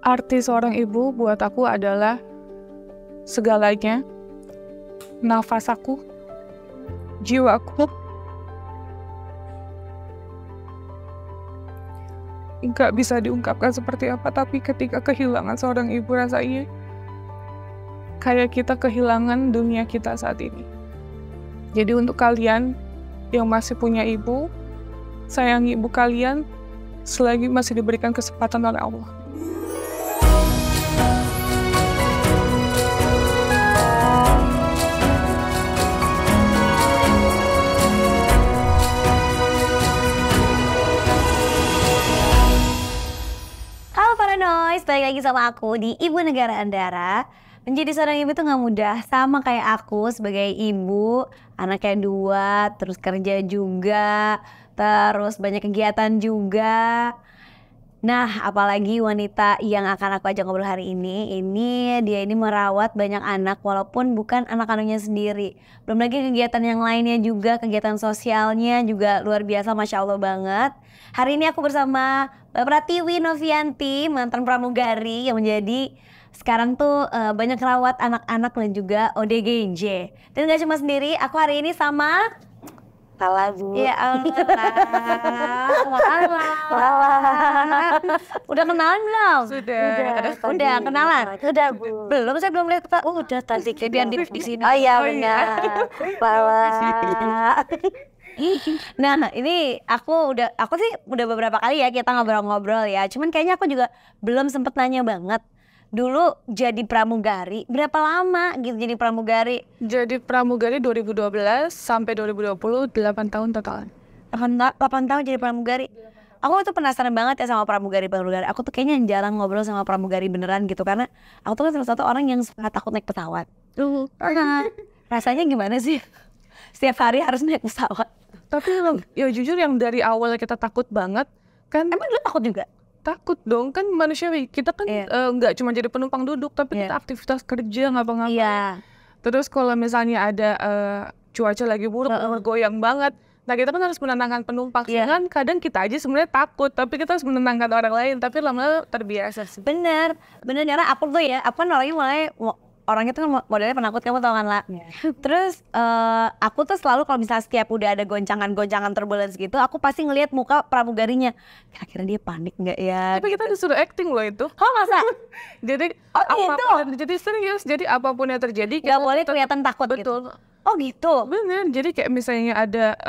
Arti seorang ibu buat aku adalah segalanya, nafas aku, jiwaku. Nggak bisa diungkapkan seperti apa, tapi ketika kehilangan seorang ibu rasanya kayak kita kehilangan dunia kita saat ini. Jadi untuk kalian yang masih punya ibu, sayangi ibu kalian selagi masih diberikan kesempatan oleh Allah. Halo Paranoid, balik lagi sama aku di Ibu Negara Andara. Menjadi seorang ibu tuh gak mudah, sama kayak aku sebagai ibu, anaknya 2, terus kerja juga, terus banyak kegiatan juga. Nah, apalagi wanita yang akan aku ajak ngobrol hari ini dia ini merawat banyak anak walaupun bukan anak kandungnya sendiri. Belum lagi kegiatan yang lainnya juga, kegiatan sosialnya juga luar biasa, Masya Allah banget. Hari ini aku bersama Mbak Pratiwi Novianti, mantan pramugari yang menjadi sekarang tuh banyak rawat anak-anak dan juga ODGJ. Dan gak cuma sendiri, aku hari ini sama Salah Bu. ya Allah. Udah kenalan belum? Udah kenalan. Sudah Bu. Belum, saya belum lihat. Udah tadi Biar di sini. Oh iya benar. Nah, ini aku sih udah beberapa kali ya kita ngobrol-ngobrol ya. Cuman kayaknya aku juga belum sempet nanya banget. Dulu jadi pramugari, berapa lama gitu jadi pramugari? Jadi pramugari 2012 sampai 2020, 8 tahun total. 8 tahun jadi pramugari. Aku tuh penasaran banget ya sama pramugari. Aku tuh kayaknya jarang ngobrol sama pramugari beneran gitu. Karena aku tuh kan salah satu orang yang suka takut naik pesawat. Rasanya gimana sih? Setiap hari harus naik pesawat. Tapi ya jujur yang dari awal kita takut banget kan. Emang lu takut juga? Takut dong, kan manusiawi. Kita kan nggak cuma jadi penumpang duduk, tapi kita aktivitas kerja ngapa-ngapain. Iya. Terus kalau misalnya ada cuaca lagi buruk, goyang banget, nah kita kan harus menenangkan penumpang. Kan kadang kita aja sebenarnya takut, tapi kita harus menenangkan orang lain. Tapi lama-lama terbiasa sih. Bener karena aku tuh ya, aku kan orangnya tuh modelnya penakut, kamu tau kan lah. Terus aku tuh selalu kalau misalnya setiap udah ada goncangan turbulence gitu, aku pasti ngelihat muka pramugarinya. Kira-kira dia panik nggak ya? Tapi kita disuruh acting loh itu. Oh masa? Jadi jadi serius. Jadi apapun yang terjadi nggak boleh kelihatan takut. Betul. Gitu. Oh gitu. Bener. Jadi kayak misalnya ada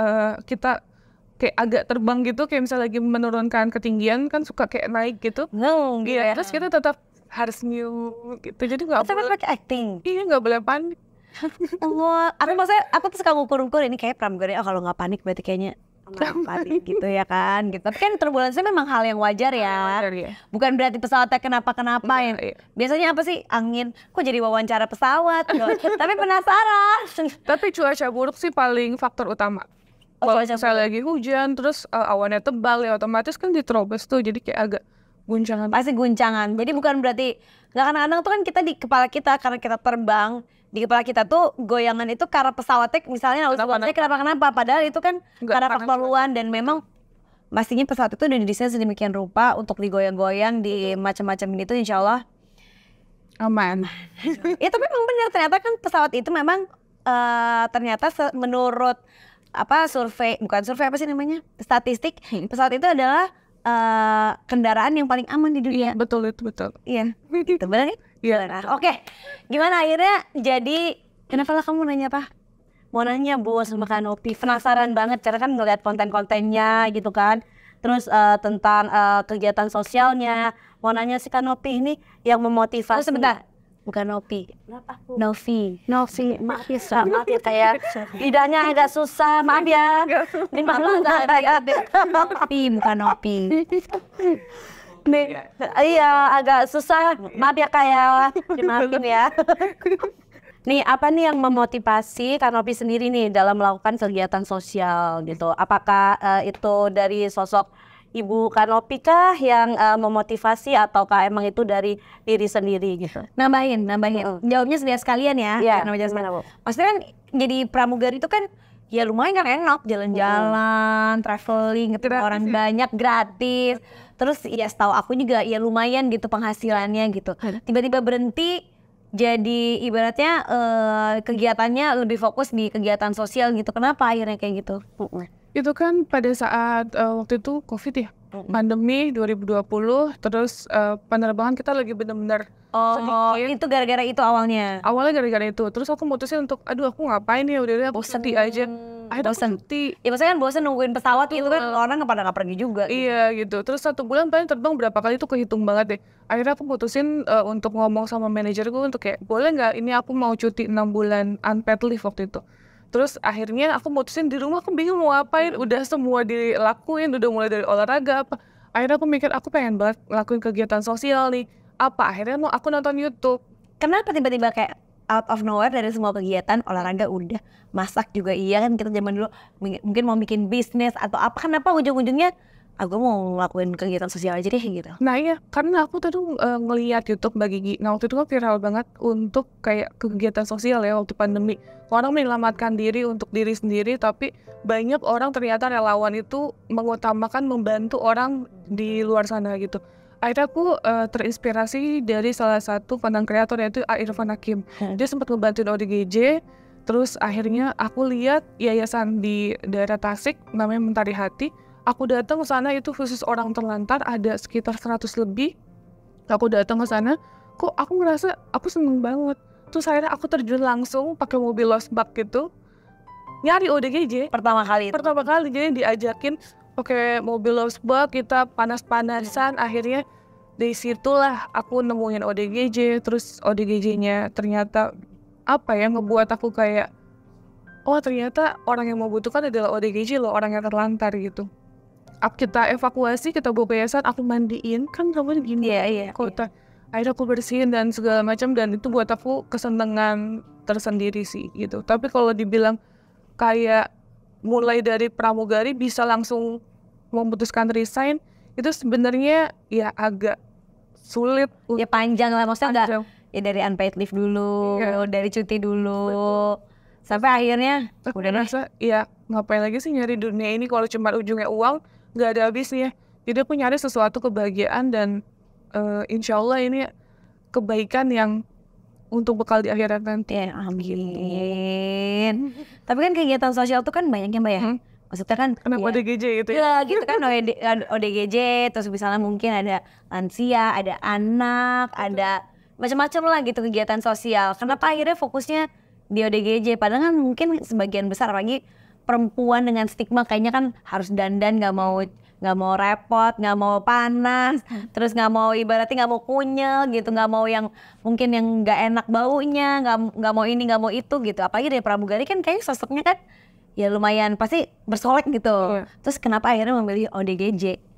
kita kayak agak terbang gitu, kayak misalnya lagi menurunkan ketinggian kan suka kayak naik gitu. Gitu ya. Terus kita tetap harus new gitu, jadi nggak boleh pakai acting. Iya, nggak boleh panik. Aku tuh suka ngukur ini kayak pramugari. Kalau nggak panik berarti kayaknya panik gitu ya kan. Gitu. Tapi kan turbulensi memang hal yang wajar ya. Bukan berarti pesawatnya kenapa-kenapa ya. Biasanya apa sih, angin? Kok jadi wawancara pesawat? Tapi penasaran. Tapi cuaca buruk sih paling faktor utama. Kalau misalnya lagi hujan, terus awannya tebal ya otomatis kan diterobos tuh, jadi kayak agak guncangan. Pasti guncangan. Jadi bukan berarti nggak, kadang-kadang tuh kan kita di kepala kita karena kita terbang, di kepala kita tuh goyangan itu karena pesawatnya misalnya kenapa, padahal itu kan karena faktor luar. Dan memang pastinya pesawat itu udah didesain sedemikian rupa untuk digoyang-goyang di macam-macam ini tuh insya Allah aman. Itu memang benar, ternyata kan pesawat itu memang ternyata menurut statistik, pesawat itu adalah kendaraan yang paling aman di dunia. Iya, betul. Iya, itu benar kan? Iya. Oke, gimana akhirnya jadi, kenapa lah kamu nanya apa? Mau nanya Bu sama Kanopi, penasaran banget karena kan ngeliat konten-kontennya gitu kan. Terus tentang kegiatan sosialnya, mau nanya si Kanopi ini yang memotivasi. Sebentar. Bukan Nopi. Novi. Maaf ya kayak lidahnya agak susah. Maaf ya. Ini Nopi bukan Nopi. Iya agak susah. Maaf ya kayak. Dimaafin ya. Nih apa nih yang memotivasi Kanopi sendiri nih dalam melakukan kegiatan sosial gitu? Apakah itu dari sosok Ibu Kanopi kah yang memotivasi, ataukah emang itu dari diri sendiri gitu? Nambahin. Jawabnya sedia sekalian ya. Iya, gimana Bu? Maksudnya kan jadi pramugari itu kan ya lumayan kan enak, jalan-jalan, traveling, ketemu orang banyak, gratis. Terus ya setahu aku juga ya lumayan gitu penghasilannya gitu. Tiba-tiba berhenti jadi ibaratnya kegiatannya lebih fokus di kegiatan sosial gitu. Kenapa akhirnya kayak gitu? Itu kan pada saat waktu itu COVID ya, pandemi 2020, terus penerbangan kita lagi benar-benar sedikit. Itu gara-gara itu awalnya. Awalnya gara-gara itu, terus aku mutusin untuk, aduh aku ngapain ya, udah aku cuti aja. Akhirnya aku cuti. Ya maksudnya kan bosan nungguin pesawat itu kan orang pada nggak pergi juga. Iya gitu, terus 1 bulan paling terbang berapa kali itu kehitung banget deh. Akhirnya aku mutusin untuk ngomong sama manajerku untuk kayak, boleh nggak ini aku mau cuti 6 bulan unpaid leave waktu itu. Terus akhirnya aku mutusin di rumah, aku bingung mau ngapain, udah semua dilakuin, udah mulai dari olahraga apa. Akhirnya aku mikir aku pengen banget ngelakuin kegiatan sosial nih. Apa akhirnya aku nonton YouTube. Kenapa tiba-tiba kayak out of nowhere dari semua kegiatan olahraga udah, masak juga iya kan kita zaman dulu mungkin mau bikin bisnis atau apa, kenapa ujung-ujungnya aku mau ngelakuin kegiatan sosial aja deh gitu. Nah iya, karena aku tuh ngeliat YouTube Mbak Gigi. Nah waktu itu kan viral banget untuk kayak kegiatan sosial ya waktu pandemi. Orang menyelamatkan diri untuk diri sendiri, tapi banyak orang ternyata relawan itu mengutamakan membantu orang di luar sana gitu. Akhirnya aku terinspirasi dari salah satu content creator yaitu Irfan Hakim. Dia sempat ngebantuin ODGJ, terus akhirnya aku lihat yayasan di daerah Tasik namanya Mentari Hati. Aku datang ke sana itu khusus orang terlantar, ada sekitar 100 lebih. Aku datang ke sana, kok aku ngerasa aku seneng banget. Terus akhirnya aku terjun langsung pakai mobil losbak gitu, nyari ODGJ. Pertama kali Jadi diajakin pakai mobil losbak, kita panas-panasan. Akhirnya dari situlah aku nemuin ODGJ. Terus ODGJ-nya ternyata apa ya, ngebuat aku kayak, oh ternyata orang yang membutuhkan adalah ODGJ loh, orang yang terlantar gitu. Kita evakuasi, kita bawa ke yayasan, aku mandiin, kan rambutnya gini, kota. Akhirnya aku bersihin dan segala macam, dan itu buat aku kesenangan tersendiri sih gitu. Tapi kalau dibilang kayak mulai dari pramugari bisa langsung memutuskan resign, itu sebenarnya ya agak sulit. Ya panjang lah, maksudnya enggak ya dari unpaid leave dulu, dari cuti dulu. Betul. Sampai akhirnya udah rasa ya ngapain lagi sih nyari dunia ini kalau cuma ujungnya uang, nggak ada habisnya. Jadi aku nyari sesuatu kebahagiaan dan insya Allah ini kebaikan yang untuk bekal di akhirat nanti. Ya, amin. Tapi kan kegiatan sosial tuh kan banyak ya Mbak ya. Maksudnya kan kenapa ODGJ gitu ya? Ya gitu kan ODGJ, terus misalnya mungkin ada lansia, ada anak, ada macam-macam lah gitu kegiatan sosial. Kenapa akhirnya fokusnya di ODGJ? Padahal kan mungkin sebagian besar lagi perempuan dengan stigma kayaknya kan harus dandan, nggak mau repot, nggak mau panas, terus nggak mau ibaratnya nggak mau kunyel gitu, nggak mau yang mungkin yang nggak enak baunya, nggak mau ini nggak mau itu gitu. Apalagi dari pramugari kan kayaknya sosoknya kan ya lumayan pasti bersolek gitu. Terus kenapa akhirnya memilih ODGJ?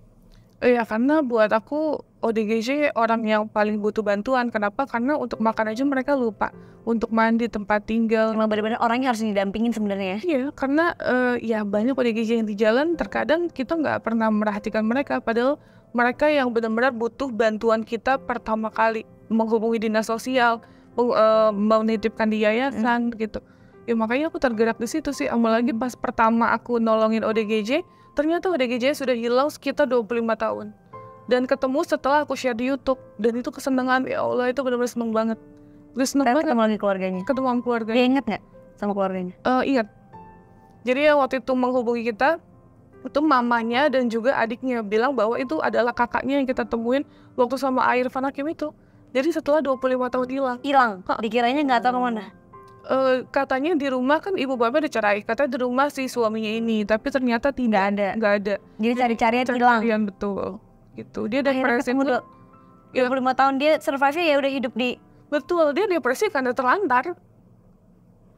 Iya, karena buat aku ODGJ orang yang paling butuh bantuan. Kenapa? Karena untuk makan aja mereka lupa, untuk mandi, tempat tinggal. Emang benar-benar orangnya harus didampingin sebenarnya. Iya, karena ya banyak ODGJ yang di jalan, terkadang kita nggak pernah merhatikan mereka. Padahal mereka yang benar-benar butuh bantuan kita pertama kali. Menghubungi dinas sosial, menitipkan di yayasan gitu. Ya makanya aku tergerak di situ sih. Apalagi pas pertama aku nolongin ODGJ, ternyata ODGJ sudah hilang sekitar 25 tahun. Dan ketemu setelah aku share di YouTube. Dan itu kesenangan, ya Allah itu benar-benar seneng banget. Terus seneng banget. Ketemu lagi keluarganya? Ketemu sama keluarganya. Dia inget gak sama keluarganya? Ingat. Jadi ya waktu itu menghubungi kita, itu mamanya dan juga adiknya bilang bahwa itu adalah kakaknya yang kita temuin waktu sama Irfan Hakim itu. Jadi setelah 25 tahun hilang. Hilang? Dikiranya gak tahu kemana? Katanya di rumah kan ibu bapak dicerai, katanya di rumah si suaminya ini, tapi ternyata tidak ada. Jadi cari-carian hilang. Carian betul. Gitu. Dia depresi. 25 tahun dia survive ya udah hidup di. Betul, dia depresi karena terlantar.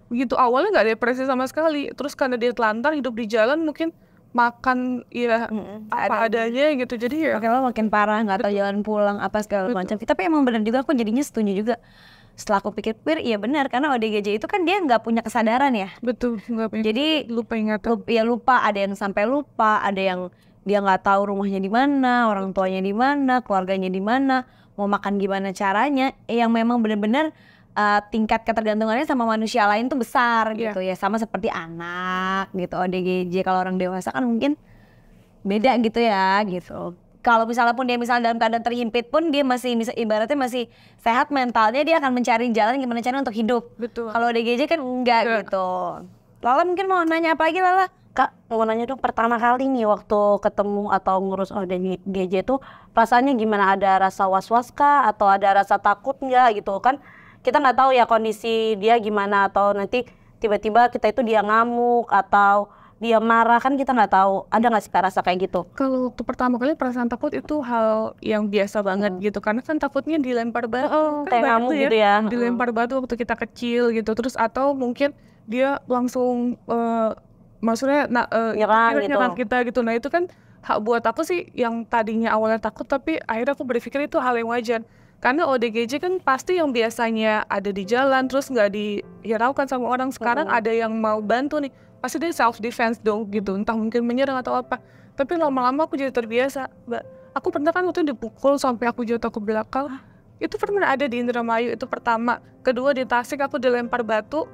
Begitu awalnya nggak depresi sama sekali, terus karena dia terlantar hidup di jalan mungkin makan ya apa adanya gitu, jadi ya makin parah, nggak tahu jalan pulang apa segala macam. Tapi emang benar juga aku jadinya setuju juga. Setelah aku pikir-pikir, iya benar karena ODGJ itu kan dia nggak punya kesadaran ya. Betul, nggak punya. Jadi lupa ingatan. Lupa, ada yang sampai lupa, ada yang dia nggak tahu rumahnya di mana, orang tuanya di mana, keluarganya di mana, mau makan gimana caranya. Yang memang benar-benar tingkat ketergantungannya sama manusia lain tuh besar gitu ya, sama seperti anak gitu. ODGJ kalau orang dewasa kan mungkin beda gitu ya gitu. kalau misalnya pun dia misalnya dalam keadaan terhimpit pun dia masih ibaratnya masih sehat mentalnya, dia akan mencari jalan gimana caranya untuk hidup. Betul. Kalau ODGJ kan enggak gitu. Lala mungkin mau nanya apa lagi Lala? Kak, mau nanya dong, pertama kali nih waktu ketemu atau ngurus ODGJ tuh perasaannya gimana? Ada rasa was-was kah? Atau ada rasa takut nggak gitu kan? Kita nggak tahu ya kondisi dia gimana, atau nanti tiba-tiba kita itu dia ngamuk atau dia marah, kan kita nggak tahu. Ada nggak sih Kak rasa kayak gitu? Kalau waktu pertama kali perasaan takut itu hal yang biasa banget gitu, karena kan takutnya dilempar batu, kan kayak banyak ngamuk tuh gitu ya. dilempar batu waktu kita kecil gitu, terus atau mungkin dia langsung maksudnya Nyerang gitu. nyerang kita gitu. Nah itu kan buat aku sih yang tadinya awalnya takut, tapi akhirnya aku berpikir itu hal yang wajar. Karena ODGJ kan pasti yang biasanya ada di jalan terus nggak dihiraukan sama orang, sekarang ada yang mau bantu nih, pasti dia self defense dong gitu, entah mungkin menyerang atau apa. Tapi lama-lama aku jadi terbiasa, Mbak. Aku pernah kan waktu itu dipukul sampai aku jatuh ke belakang. Itu pernah ada di Indramayu, itu pertama. Kedua di Tasik aku dilempar batu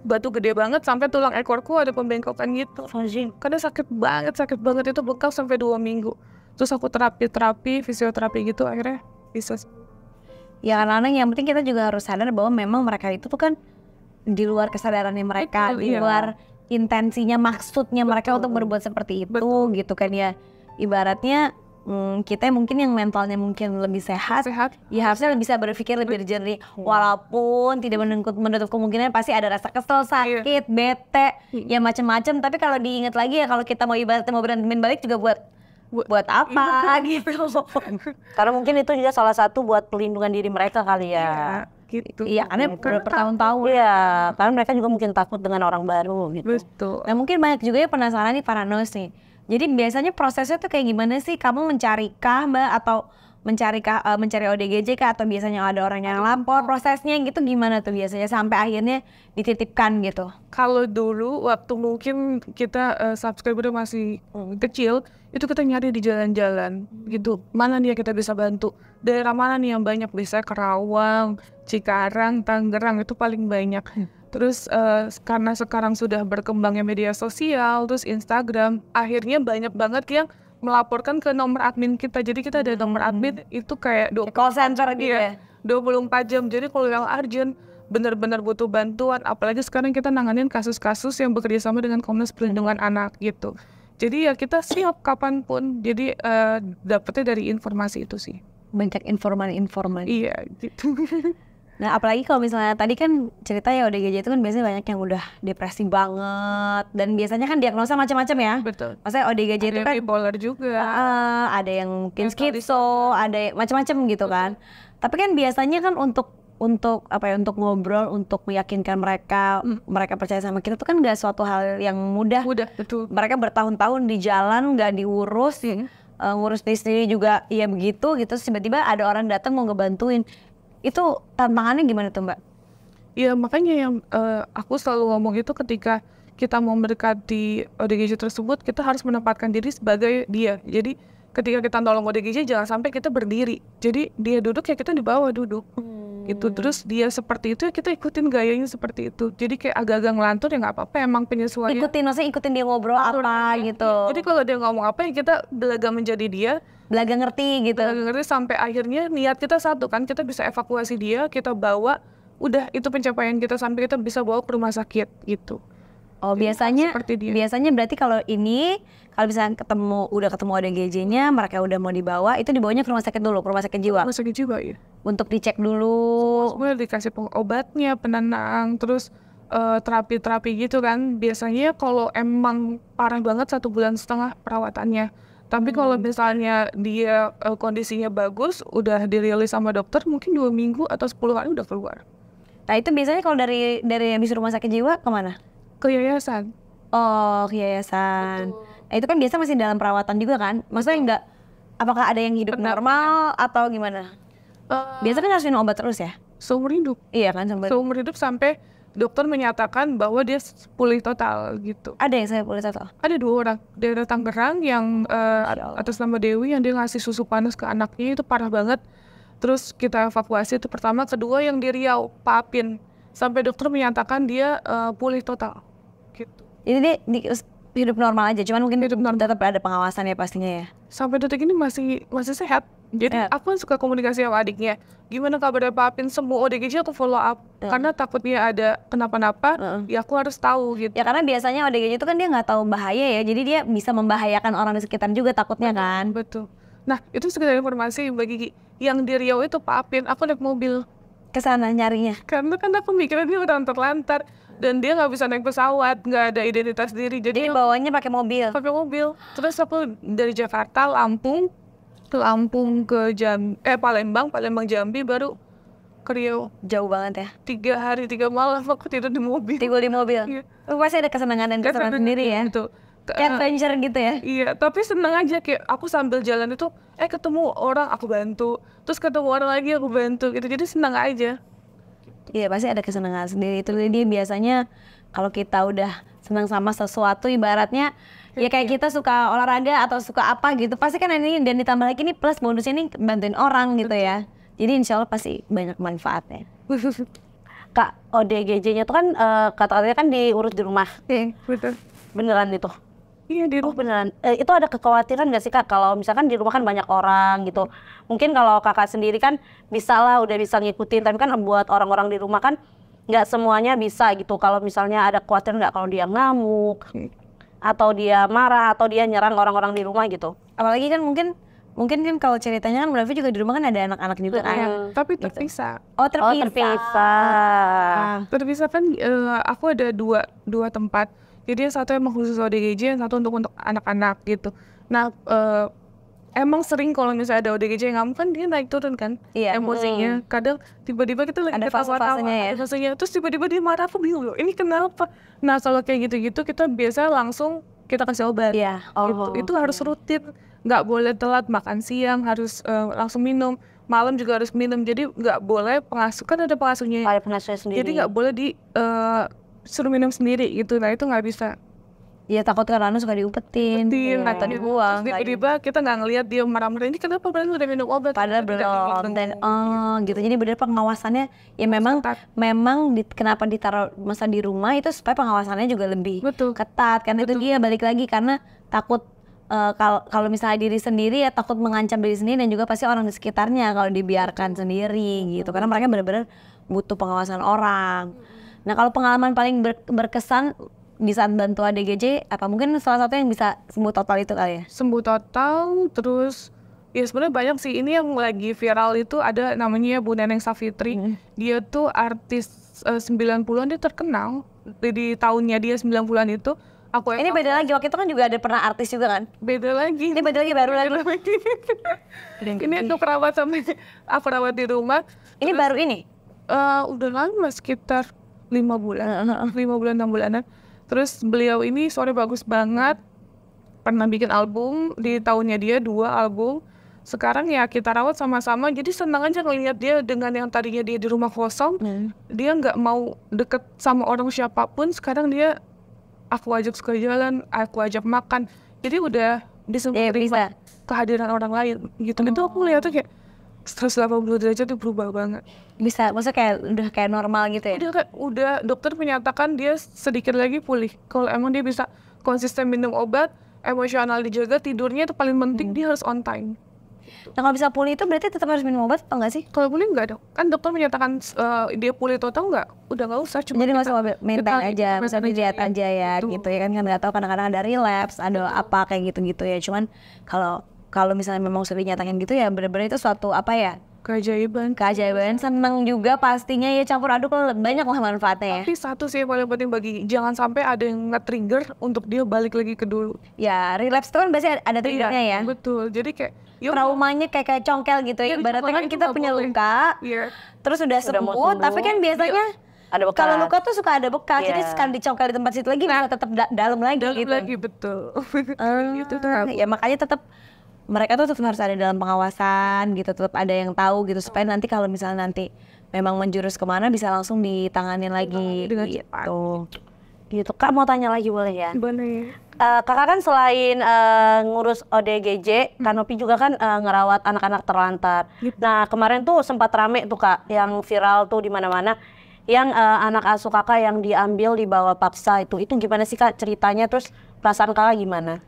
gede banget sampai tulang ekorku ada pembengkokan gitu. Karena sakit banget itu, bekal sampai 2 minggu. Terus aku terapi, fisioterapi gitu, akhirnya bisa. Ya kadang-kadang yang penting kita juga harus sadar bahwa memang mereka itu tuh kan di luar kesadarannya mereka, Betul, di luar intensinya, maksudnya mereka untuk berbuat seperti itu gitu kan ya. Ibaratnya kita mungkin yang mentalnya mungkin lebih sehat, ya harusnya bisa berpikir lebih jernih. Walaupun tidak menutup kemungkinan pasti ada rasa kesel, sakit, bete, ya macam-macam. Tapi kalau diingat lagi ya, kalau kita mau ibaratnya mau berantemin balik juga buat apa gitu. Karena mungkin itu juga salah satu buat pelindungan diri mereka kali ya. Gitu. Iya, karena bertahun-tahun. Iya, karena mereka juga mungkin takut dengan orang baru gitu. Betul. Nah mungkin banyak juga yang penasaran nih Paranoid nih. Jadi biasanya prosesnya tuh kayak gimana sih? Kamu mencari kah Mbak, atau mencari ODGJ kah, atau biasanya ada orang yang lapor, prosesnya gitu gimana tuh biasanya sampai akhirnya dititipkan gitu? Kalau dulu waktu mungkin kita subscriber masih kecil, itu kita nyari di jalan-jalan gitu. Mana nih yang kita bisa bantu? Daerah mana nih yang banyak? Bisa Kerawang, Cikarang, Tangerang, itu paling banyak. Terus karena sekarang sudah berkembangnya media sosial, terus Instagram, akhirnya banyak banget yang melaporkan ke nomor admin kita. Jadi kita ada nomor admin itu kayak Call center gitu ya? 24 jam. Jadi kalau yang urgent, benar-benar butuh bantuan, apalagi sekarang kita nanganin kasus-kasus yang bekerja sama dengan Komnas Perlindungan Anak gitu. Jadi ya kita siap kapanpun. Jadi dapetnya dari informasi itu sih. Banyak informan-informan. Iya gitu. Nah apalagi kalau misalnya tadi kan cerita ya ODGJ itu kan biasanya banyak yang udah depresi banget, dan biasanya kan diagnosa macam-macam ya. Betul. Maksudnya ODGJ itu kan bipolar juga. ada yang mungkin skitso, ada macam-macam gitu kan. Tapi kan biasanya kan untuk apa ya, untuk ngobrol, untuk meyakinkan mereka percaya sama kita tuh kan nggak suatu hal yang mudah. Betul. Mereka bertahun-tahun di jalan nggak diurus, ngurus diri sendiri juga ya begitu gitu. Terus tiba-tiba ada orang datang mau ngebantuin. Itu tantangannya gimana tuh Mbak? Ya makanya yang aku selalu ngomong itu, ketika kita mau mendekati ODGJ tersebut, kita harus menempatkan diri sebagai dia. Jadi ketika kita nolong ODGJ, jangan sampai kita berdiri. Jadi dia duduk ya kita di bawah duduk. Gitu. Terus dia seperti itu ya kita ikutin gayanya seperti itu. Jadi kayak agak-agak ngelantur ya nggak apa-apa, emang penyesuaian. Ikutin dia ngobrol apa gitu. Jadi kalau dia ngomong apa ya kita belaga menjadi dia. Belaga ngerti gitu. Belaga ngerti sampai akhirnya niat kita satu kan, kita bisa evakuasi dia, kita bawa, udah itu pencapaian kita sampai kita bisa bawa ke rumah sakit gitu. Oh biasanya berarti kalau misalnya udah ketemu ODGJ-nya, mereka udah mau dibawa, itu dibawanya ke rumah sakit dulu, ke rumah sakit jiwa. Rumah sakit jiwa ya. Untuk dicek dulu. Semua dikasih obatnya, penenang, terus terapi-terapi gitu kan. Biasanya kalau emang parah banget 1,5 bulan perawatannya. Tapi kalau misalnya dia kondisinya bagus, udah dirilis sama dokter, mungkin 2 minggu atau 10 hari udah keluar. Nah itu biasanya kalau dari habis rumah sakit jiwa kemana? Ke yayasan. Oh, ke yayasan. Nah itu kan biasa masih dalam perawatan juga kan? Maksudnya apakah ada yang hidup normal atau gimana? Biasa kan harus minum obat terus ya? Seumur hidup. Iya kan, seumur hidup sampai dokter menyatakan bahwa dia pulih total gitu. Ada yang saya pulih total? Ada 2 orang. Daerah Tangerang yang atas nama Dewi, yang dia ngasih susu panas ke anaknya, itu parah banget. Terus kita evakuasi, itu pertama. Kedua yang di Riau, Pak Apin. Sampai dokter menyatakan dia pulih total gitu. Jadi hidup normal aja, cuman mungkin Hidup normal. tetap ada pengawasan ya pastinya ya. Sampai detik ini masih sehat. Jadi Sehat. aku kan suka komunikasi sama adiknya. Gimana kabarnya Pak Apin, semua ODGJ aku follow up. Karena takutnya ada kenapa-napa, ya aku harus tahu gitu. Ya karena biasanya ODGJ itu kan dia nggak tahu bahaya ya, jadi dia bisa membahayakan orang di sekitar juga takutnya kan. Betul. Nah, itu sekedar informasi bagi Gigi. Yang di Riau itu Pak Apin, aku naik mobil. Kesana nyarinya. Karena kan aku mikirnya dia orang terlantar. Dan dia nggak bisa naik pesawat, nggak ada identitas diri. Jadi Jadi bawanya pakai mobil. pakai mobil. Terus aku dari Jakarta, Lampung ke Palembang Jambi, baru ke Riau. Jauh banget ya. 3 hari 3 malam aku tidur di mobil. Tidur di mobil. Iya. Pasti ada kesenangan dan kesenangan sendiri ya. Betul. Kayak adventure gitu ya. Iya, tapi senang aja kayak aku sambil jalan itu ketemu orang aku bantu, terus ketemu orang lagi aku bantu gitu. Jadi senang aja. Iya pasti ada kesenangan sendiri. Itu dia biasanya kalau kita udah senang sama sesuatu ibaratnya ya kayak kita suka olahraga atau suka apa gitu, pasti kan ini dan ditambah lagi ini plus bonusnya ini bantuin orang gitu ya. Jadi insya Allah pasti banyak manfaatnya. Kak, ODGJ-nya tuh kan kata-katanya kan diurus di rumah. Iya, betul. Beneran itu? Iya di Oh rumah. beneran. Itu ada kekhawatiran nggak sih Kak kalau misalkan di rumah kan banyak orang gitu. Mungkin kalau Kakak sendiri kan bisa lah udah bisa ngikutin, tapi kan buat orang-orang di rumah kan nggak semuanya bisa gitu. Kalau misalnya ada kekhawatiran nggak kalau dia ngamuk atau dia marah atau dia nyerang orang-orang di rumah gitu. Apalagi kan mungkin kan kalau ceritanya kan Bravi juga di rumah kan ada anak-anak juga kan. Tapi terpisah. Oh Oh terpisah. Terpisah kan aku ada dua tempat. Jadi yang satu emang khusus ODGJ, yang satu untuk anak-anak gitu. Nah, emang sering kalau misalnya ada ODGJ yang ngamuk kan dia naik turun kan Iya. emosinya. Kadang tiba-tiba kita lagi Ada ketawa-tawa, fase-fasenya ya. ada fasenya. Terus tiba-tiba dia marah, aku bingung loh, ini kenapa? Nah, kalau kayak gitu-gitu kita biasa langsung kita kasih obat. Iya. Oh. Itu harus rutin, nggak boleh telat makan siang, harus langsung minum. Malam juga harus minum, jadi nggak boleh pengasuh, kan ada pengasuhnya. Ada pengasuhnya sendiri. Jadi nggak boleh suruh minum sendiri gitu. Nah itu nggak bisa. Ya takut kan Rano suka diumpetin atau dibuang. Terus tiba-tiba kita nggak ngelihat dia marah-marah, ini kenapa berarti udah minum obat? Padahal belum. Dan gitu. Jadi benar pengawasannya ya memang kenapa ditaruh masa di rumah itu supaya pengawasannya juga lebih Betul. ketat kan. Itu dia balik lagi karena takut kalau misalnya diri sendiri ya takut mengancam diri sendiri dan juga pasti orang di sekitarnya kalau dibiarkan sendiri gitu. Karena mereka benar-benar butuh pengawasan orang. Nah kalau pengalaman paling berkesan di saat bantu ADGJ apa mungkin salah satu yang bisa sembuh total itu kali ya? Sembuh total, terus ya sebenarnya banyak sih. Ini yang lagi viral itu ada namanya Bu Neneng Savitri. Dia tuh artis 90-an, dia terkenal di tahunnya dia 90-an itu. Ini beda lagi, waktu itu kan juga ada pernah artis juga kan? Beda lagi. Ini beda lagi, baru lagi. Ini aku perawat di rumah. Ini baru ini? Udah lama sekitar 5 bulan, 5 bulan 6 bulanan. Terus beliau ini suaranya bagus banget, pernah bikin album di tahunnya dia 2 album. Sekarang ya kita rawat sama-sama, jadi senang aja ngelihat dia dengan yang tadinya dia di rumah kosong, dia nggak mau deket sama orang siapapun. Sekarang dia aku ajak sekali jalan, aku ajak makan, jadi udah bisa menerima kehadiran orang lain gitu. Itu aku lihat tuh kayak 180 derajat itu berubah banget. Bisa, maksudnya udah kayak normal gitu ya? Udah dokter menyatakan dia sedikit lagi pulih. Kalau emang dia bisa konsisten minum obat, emosional dijaga, tidurnya itu paling penting, dia harus on time. Nah kalau bisa pulih itu berarti tetap harus minum obat atau enggak sih? Kalau pulih enggak dong, kan dokter menyatakan dia pulih total enggak, udah nggak usah. Jadi nggak usah maintain aja, misalnya dilihat aja ya gitu ya kan nggak tahu kadang-kadang ada relapse, ada apa kayak gitu-gitu ya. Cuman kalau misalnya memang sudah dinyatakan gitu ya benar-benar itu suatu apa ya? Keajaiban. Seneng juga pastinya ya, campur aduk banyak lah manfaatnya ya. Tapi satu sih yang paling penting bagi, jangan sampai ada yang nge-trigger untuk dia balik lagi ke dulu. Ya relapse itu kan biasanya ada triggernya ya. Betul, jadi kayak traumanya kayak congkel gitu ya. Ibaratnya kan kita punya luka, terus udah sembuh, tapi kan biasanya ada bekas. Kalau luka tuh suka ada bekas, jadi sekali dicongkel di tempat situ lagi bisa tetap dalam lagi gitu. Betul. Gitu tuh. Ya makanya tetap mereka tuh tetap harus ada dalam pengawasan gitu, tetap ada yang tahu gitu supaya nanti kalau misalnya nanti memang menjurus kemana bisa langsung ditanganin lagi dengan gitu. Gitu. Kak mau tanya lagi boleh ya? Boleh. Kakak kan selain ngurus ODGJ, Kanopi juga kan ngerawat anak-anak terlantar. Nah kemarin tuh sempat rame tuh Kak, yang viral tuh di mana-mana, yang anak asuh kakak yang diambil dibawa paksa itu gimana sih Kak ceritanya? Terus Perasaan kakak gimana?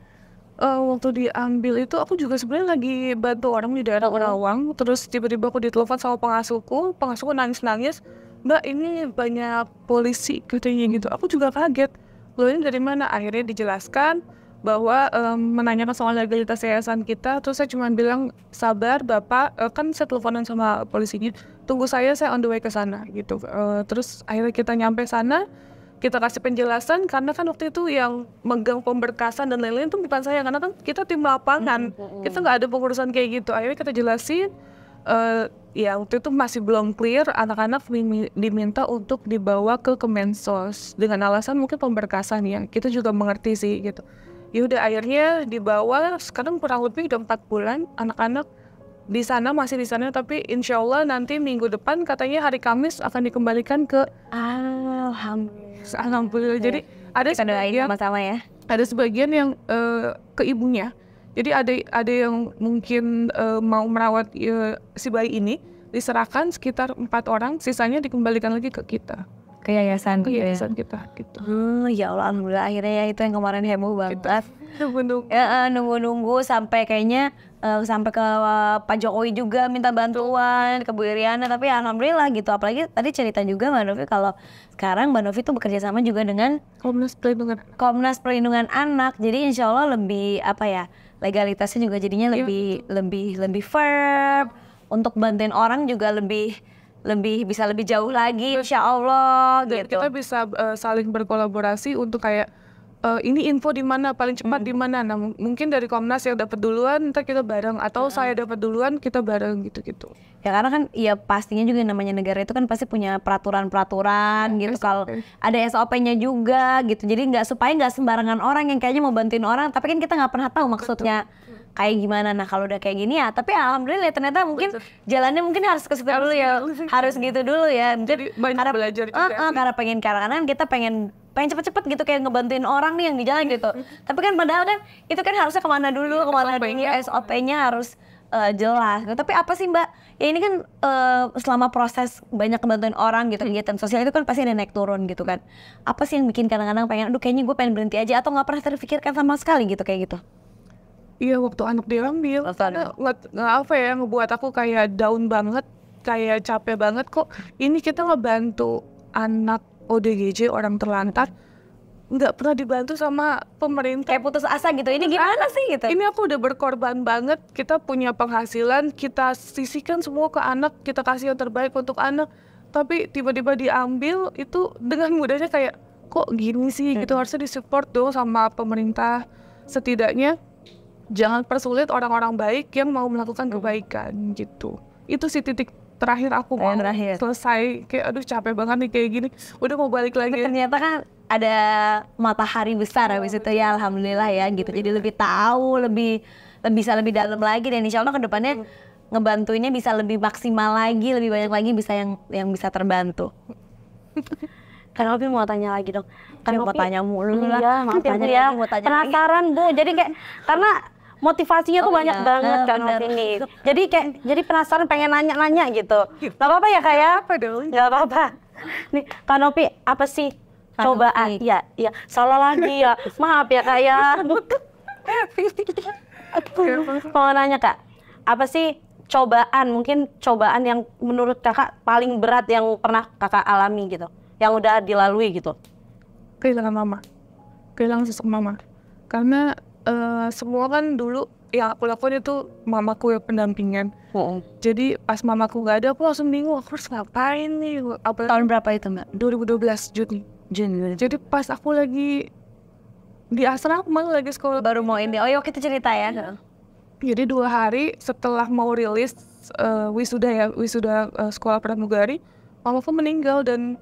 Waktu diambil itu aku juga sebenarnya lagi bantu orang di daerah Karawang, terus tiba-tiba aku ditelepon sama pengasuhku nangis-nangis, "Mbak, ini banyak polisi," katanya gitu. Aku juga kaget, "Loh, ini dari mana?" Akhirnya dijelaskan bahwa menanyakan soal legalitas yayasan kita, terus saya cuma bilang, "Sabar Bapak," kan saya teleponan sama polisinya, "Tunggu saya on the way ke sana," gitu. Terus akhirnya kita nyampe sana, kita kasih penjelasan karena kan waktu itu yang megang pemberkasan dan lain-lain itu bukan saya, karena kan kita tim lapangan, kita nggak ada pengurusan kayak gitu. Akhirnya kita jelasin, ya waktu itu masih belum clear, anak-anak diminta untuk dibawa ke Kemensos dengan alasan mungkin pemberkasan ya, kita juga mengerti sih gitu. Ya udah akhirnya dibawa, sekarang kurang lebih udah 4 bulan anak-anak di sana, masih di sana, tapi insya Allah nanti minggu depan katanya hari Kamis akan dikembalikan ke Alhamdulillah. Jadi ada Kita doain sebagian, sama-sama ya. ada sebagian yang ke ibunya. Jadi ada yang mungkin mau merawat si bayi ini, diserahkan sekitar 4 orang, sisanya dikembalikan lagi ke kita, Ke yayasan ke gitu ya. yayasan kita gitu. Ya Allah, alhamdulillah akhirnya ya itu yang kemarin heboh banget. Nunggu-nunggu. Nunggu-nunggu sampai kayaknya sampai ke Pak Jokowi juga minta bantuan, ke Bu Iriana, tapi alhamdulillah gitu. Apalagi tadi cerita juga Mbak Novi kalau sekarang Mbak Novi tuh bekerja sama juga dengan Komnas Perlindungan Anak. Jadi insya Allah lebih legalitasnya juga jadinya lebih firm untuk bantuin orang juga bisa lebih jauh lagi insya Allah Dan gitu. kita bisa saling berkolaborasi untuk kayak ini info di mana paling cepat di mana. Nah, mungkin dari Komnas yang dapat duluan ntar kita bareng, atau saya dapat duluan kita bareng gitu-gitu. Ya karena kan ya pastinya juga namanya negara itu kan pasti punya peraturan-peraturan gitu. Kalau ada SOP-nya juga gitu. Jadi supaya nggak sembarangan orang yang kayaknya mau bantuin orang, tapi kan kita nggak pernah tahu maksudnya kayak gimana. Nah kalau udah kayak gini ya, tapi alhamdulillah ternyata mungkin jalannya mungkin harus ke situ dulu ya, harus gitu dulu ya. Jadi banyak belajar juga. Karena kita pengen cepet-cepet gitu kayak ngebantuin orang nih yang di jalan gitu. Tapi kan padahal kan itu kan harusnya kemana dulu SOP-nya harus jelas. Tapi apa sih Mbak? Ya ini kan selama proses banyak ngebantuin orang gitu, kegiatan sosial itu kan pasti ada naik turun gitu kan. Apa sih yang bikin kadang-kadang pengen, aduh kayaknya gue pengen berhenti aja, atau nggak pernah terpikirkan sama sekali gitu kayak gitu? Iya, waktu anak diambil, ngebuat aku kayak down banget, kayak capek banget kok. Ini kita ngebantu anak ODGJ, orang terlantar, nggak pernah dibantu sama pemerintah. Kayak putus asa gitu, ini gimana sih gitu? Ini aku udah berkorban banget, kita punya penghasilan, kita sisihkan semua ke anak, kita kasih yang terbaik untuk anak, tapi tiba-tiba diambil itu dengan mudahnya kayak, kok gini sih gitu, harusnya disupport dong sama pemerintah. Setidaknya jangan persulit orang-orang baik yang mau melakukan kebaikan gitu. Itu sih titik terakhir aku mau selesai, kayak aduh capek banget nih kayak gini, udah mau balik lagi. Ternyata kan ada matahari besar habis itu ya, alhamdulillah ya gitu. Jadi lebih tahu, bisa lebih dalam lagi, dan insya Allah kedepannya ngebantuinnya bisa lebih maksimal lagi, lebih banyak lagi bisa yang bisa terbantu. Kan Opi mau tanya lagi dong. Kan mau tanya mulu lah. Iya, maaf ya. Penasaran Bu. Jadi kayak karena motivasinya tuh banyak banget kan ini. Jadi penasaran, pengen nanya-nanya gitu. Gak apa-apa ya Kak ya? Gak apa-apa. Nih, Kak Nopi, apa sih cobaan? Iya, salah lagi ya. Maaf ya Kak ya. Mau nanya Kak, apa sih cobaan, mungkin cobaan yang menurut Kakak paling berat yang pernah Kakak alami gitu, yang udah dilalui gitu? Kehilangan mama, kehilangan sosok mama. Karena semua kan dulu yang aku lakukan itu mamaku yang pendampingan. Jadi pas mamaku nggak ada, aku langsung bingung, aku harus ngapain nih. Tahun berapa itu Mbak? 2012 Juni. Jadi pas aku lagi di asrama, lagi sekolah. Baru mau ini, oh iya kita cerita ya. Jadi 2 hari setelah mau rilis wisuda sekolah pramugari, mamaku meninggal, dan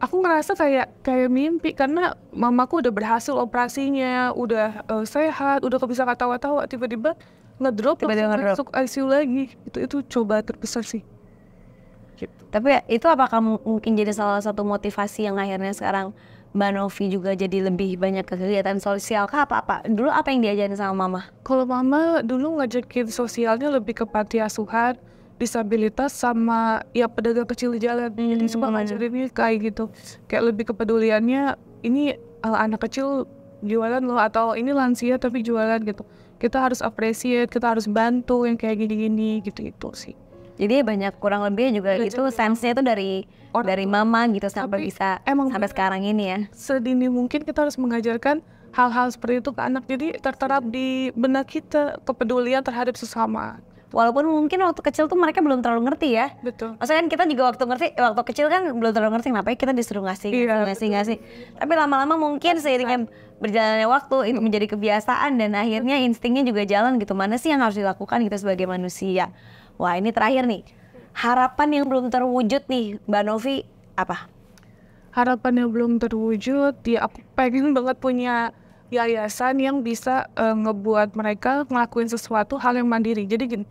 aku ngerasa kayak mimpi, karena mamaku udah berhasil operasinya, udah sehat, udah bisa ketawa-tawa, tiba-tiba ngedrop, masuk ICU lagi. Itu coba terbesar sih. Gitu. Tapi itu apakah mungkin jadi salah satu motivasi yang akhirnya sekarang Mbak Novi juga jadi lebih banyak ke kegiatan sosial kah? Apa dulu apa yang diajarin sama mama? Kalau mama dulu ngajakin sosialnya lebih ke panti asuhan, disabilitas, sama ya pedagang kecil di jalan. Jadi semua ngajarinnya kayak gitu, kayak lebih kepeduliannya ini anak kecil jualan loh, atau ini lansia tapi jualan gitu. Kita harus appreciate, kita harus bantu yang kayak gini-gini gitu sih. Jadi banyak kurang lebih juga itu sense-nya itu dari mama gitu sampai Tapi bisa emang sampai sekarang ini ya. Sedini mungkin kita harus mengajarkan hal-hal seperti itu ke anak, jadi terterap di benak kita kepedulian terhadap sesama. Walaupun mungkin waktu kecil tuh mereka belum terlalu ngerti ya. Betul. Maksudnya kan kita juga waktu kecil kan belum terlalu ngerti, kenapa kita disuruh ngasih. Tapi lama-lama mungkin seiring berjalannya waktu itu menjadi kebiasaan dan akhirnya instingnya juga jalan gitu. Mana sih yang harus dilakukan kita sebagai manusia? Wah, ini terakhir nih. Harapan yang belum terwujud nih, Mbak Novi apa? Harapan yang belum terwujud, ya aku pengen banget punya yayasan yang bisa ngebuat mereka ngelakuin sesuatu hal yang mandiri. Jadi gini,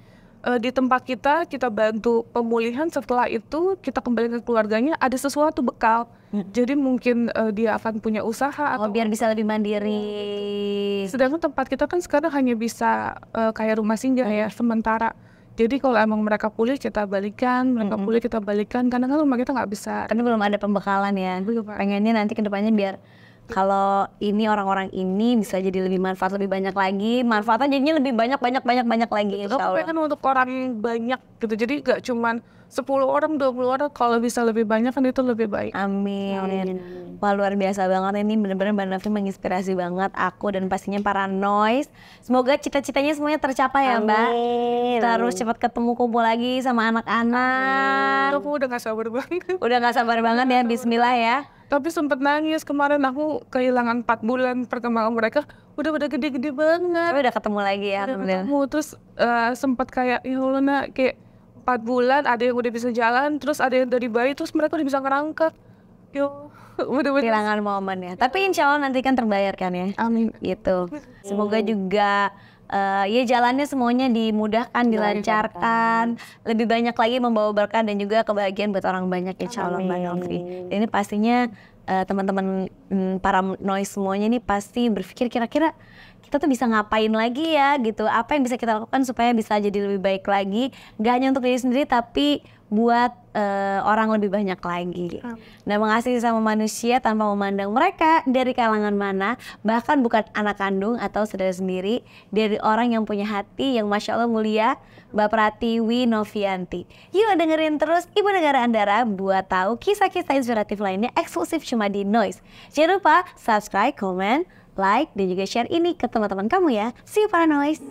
di tempat kita bantu pemulihan, setelah itu kita kembali ke keluarganya ada sesuatu bekal. Jadi mungkin dia akan punya usaha atau biar bisa lebih mandiri. Sedangkan tempat kita kan sekarang hanya bisa kayak rumah singgah ya sementara. Jadi kalau emang mereka pulih kita balikan, mereka pulih kita balikan, karena kan rumah kita nggak besar. Karena belum ada pembekalan ya. Pengennya nanti kedepannya biar kalau ini orang-orang ini bisa jadi lebih manfaat lebih banyak lagi, manfaatnya jadinya lebih banyak lagi. Itu kan untuk orang banyak gitu, jadi gak cuman 10 orang, 20 orang, kalau bisa lebih banyak kan itu lebih baik. Amin. Wah, luar biasa banget ini, bener-bener Mbak Novi menginspirasi banget aku dan pastinya para Noise. Semoga cita-citanya semuanya tercapai ya Mbak. Terus cepat ketemu kumpul lagi sama anak-anak. Aku udah gak sabar banget. Udah gak sabar banget ya, bismillah ya. Tapi sempet nangis kemarin, aku kehilangan 4 bulan perkembangan mereka udah gede-gede banget. Tapi udah ketemu lagi ya, alhamdulillah. Terus sempet kayak ya Allah nak, kayak 4 bulan ada yang udah bisa jalan, terus ada yang dari bayi, terus mereka udah bisa ngerangkak. Yo, bener-bener kehilangan momen ya. Tapi insya Allah nanti kan terbayarkan ya. Amin. Gitu. Semoga juga ya jalannya semuanya dimudahkan, dilancarkan, lebih banyak lagi membawa berkah dan juga kebahagiaan buat orang banyak insya Allah Mbak Novi. Ini pastinya teman-teman para Noise semuanya ini pasti berpikir kira-kira kita tuh bisa ngapain lagi ya gitu, apa yang bisa kita lakukan supaya bisa jadi lebih baik lagi, gak hanya untuk diri sendiri tapi buat orang lebih banyak lagi. Nah, mengasihi sama manusia tanpa memandang mereka dari kalangan mana, bahkan bukan anak kandung atau saudara sendiri, dari orang yang punya hati yang Masya Allah mulia, Mbak Pratiwi Novianti. Yuk dengerin terus Ibu Negara Andara buat tahu kisah-kisah inspiratif lainnya eksklusif cuma di Noise. Jangan lupa subscribe, comment, like, dan juga share ini ke teman-teman kamu ya. See you para Noise.